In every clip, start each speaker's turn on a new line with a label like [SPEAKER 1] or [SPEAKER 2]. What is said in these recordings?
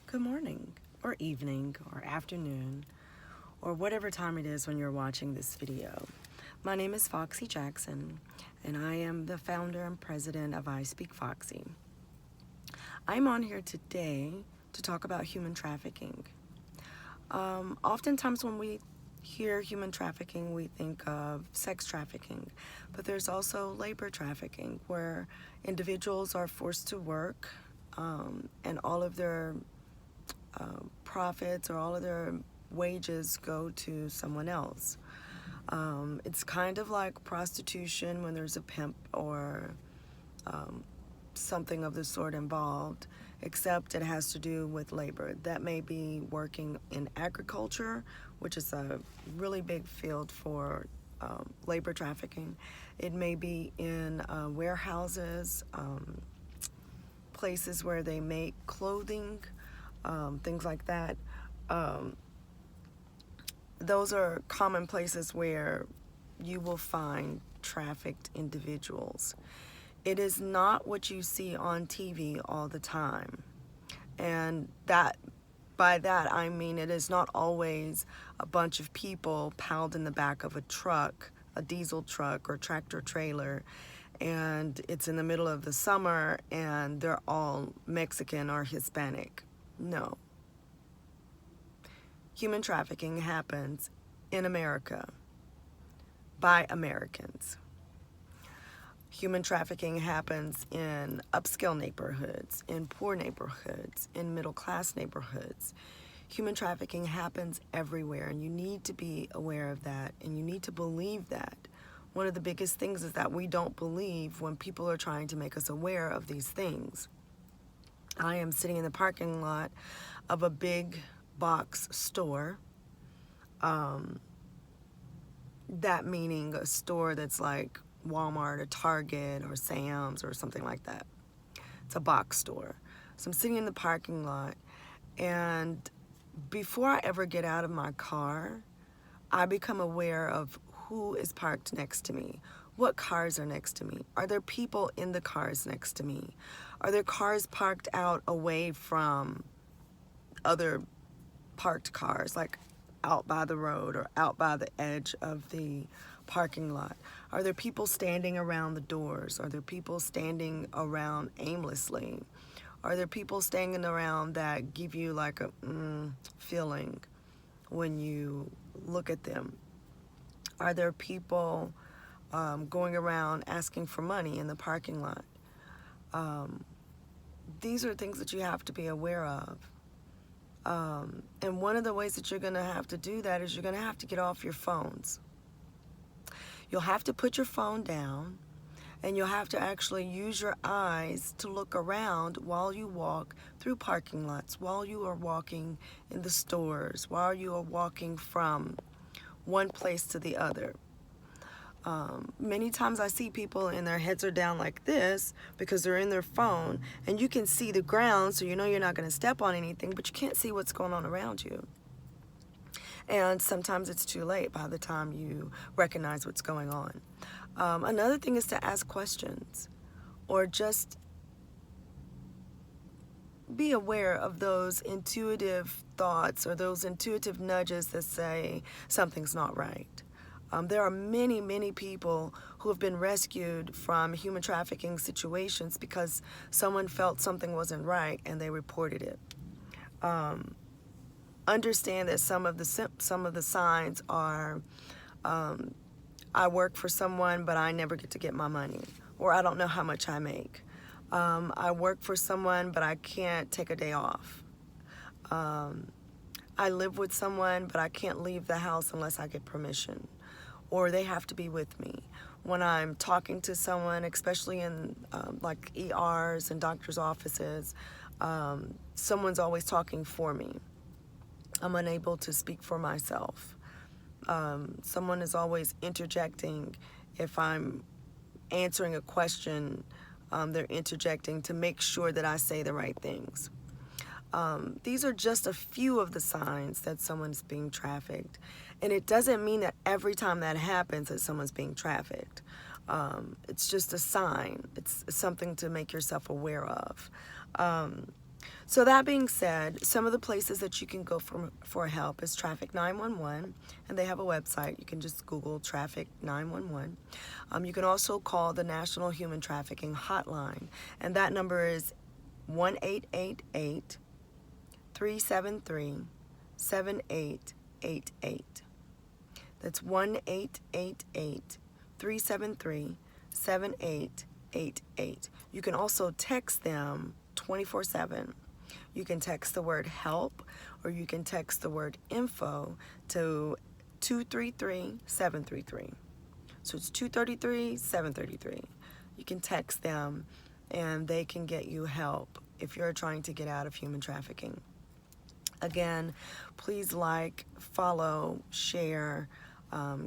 [SPEAKER 1] Good morning, or evening, or afternoon, or whatever time it is when you're watching this video. My name is Foxye Jackson, and I am the founder and president of I Speak Foxye. I'm on here today to talk about human trafficking. Oftentimes when we hear human trafficking, we think of sex trafficking, but there's also labor trafficking, where individuals are forced to work and all of their profits or all of their wages go to someone else. It's kind of like prostitution when there's a pimp or something of the sort involved, except it has to do with labor. That may be working in agriculture, which is a really big field for labor trafficking. It may be in warehouses, places where they make clothing, things like that. Those are common places where you will find trafficked individuals. It is not what you see on TV all the time. And by that I mean it is not always a bunch of people piled in the back of a truck, a diesel truck or tractor trailer, and it's in the middle of the summer and they're all Mexican or Hispanic. No. Human trafficking happens in America by Americans. Human trafficking happens in upscale neighborhoods, in poor neighborhoods, in middle-class neighborhoods. Human trafficking happens everywhere, and you need to be aware of that, and you need to believe that. One of the biggest things is that we don't believe when people are trying to make us aware of these things. I am sitting in the parking lot of a big box store, that meaning a store that's like Walmart or Target or Sam's or something like that. It's a box store. So I'm sitting in the parking lot, and before I ever get out of my car, I become aware of who is parked next to me. What cars are next to me? Are there people in the cars next to me? Are there cars parked out away from other parked cars, like out by the road or out by the edge of the parking lot? Are there people standing around the doors? Are there people standing around aimlessly? Are there people standing around that give you like a feeling when you look at them? Are there people going around asking for money in the parking lot? These are things that you have to be aware of. And one of the ways that you're going to have to do that is you're going to have to get off your phones. You'll have to put your phone down, and you'll have to actually use your eyes to look around while you walk through parking lots, while you are walking in the stores, while you are walking from one place to the other. Many times I see people and their heads are down like this because they're in their phone, and you can see the ground, so you know you're not going to step on anything, but you can't see what's going on around you. And sometimes it's too late by the time you recognize what's going on. Another thing is to ask questions, or just be aware of those intuitive thoughts or those intuitive nudges that say something's not right. There are many, many people who have been rescued from human trafficking situations because someone felt something wasn't right and they reported it. Understand that some of the signs are, I work for someone but I never get to get my money, or I don't know how much I make. I work for someone but I can't take a day off. I live with someone but I can't leave the house unless I get permission, or they have to be with me. When I'm talking to someone, especially in like ERs and doctor's offices, someone's always talking for me. I'm unable to speak for myself. Someone is always interjecting. If I'm answering a question, they're interjecting to make sure that I say the right things. These are just a few of the signs that someone's being trafficked. And it doesn't mean that every time that happens that someone's being trafficked. It's just a sign. It's something to make yourself aware of. So that being said, some of the places that you can go for help is Traffic 911, and they have a website. You can just Google Traffic 911. You can also call the National Human Trafficking Hotline, and that number is 1-888-373-7888. That's 1-888-373-7888. You can also text them 24/7. You can text the word help, or you can text the word info to 233-733. So it's 233-733. You can text them and they can get you help if you're trying to get out of human trafficking. Again, please like, follow, share.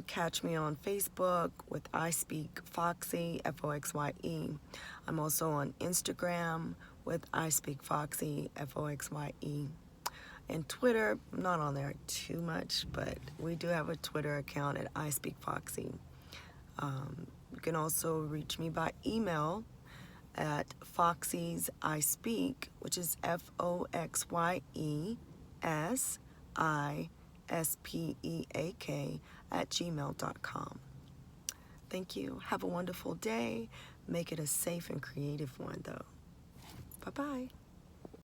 [SPEAKER 1] Catch me on Facebook with I Speak Foxye, Foxye. I'm also on Instagram with I Speak Foxye, Foxye. And Twitter, I'm not on there too much, but we do have a Twitter account at I Speak Foxye. You can also reach me by email at Foxy's I Speak, which is FOXYESISPEAK @gmail.com. Thank you. Have a wonderful day. Make it a safe and creative one, though. Bye-bye.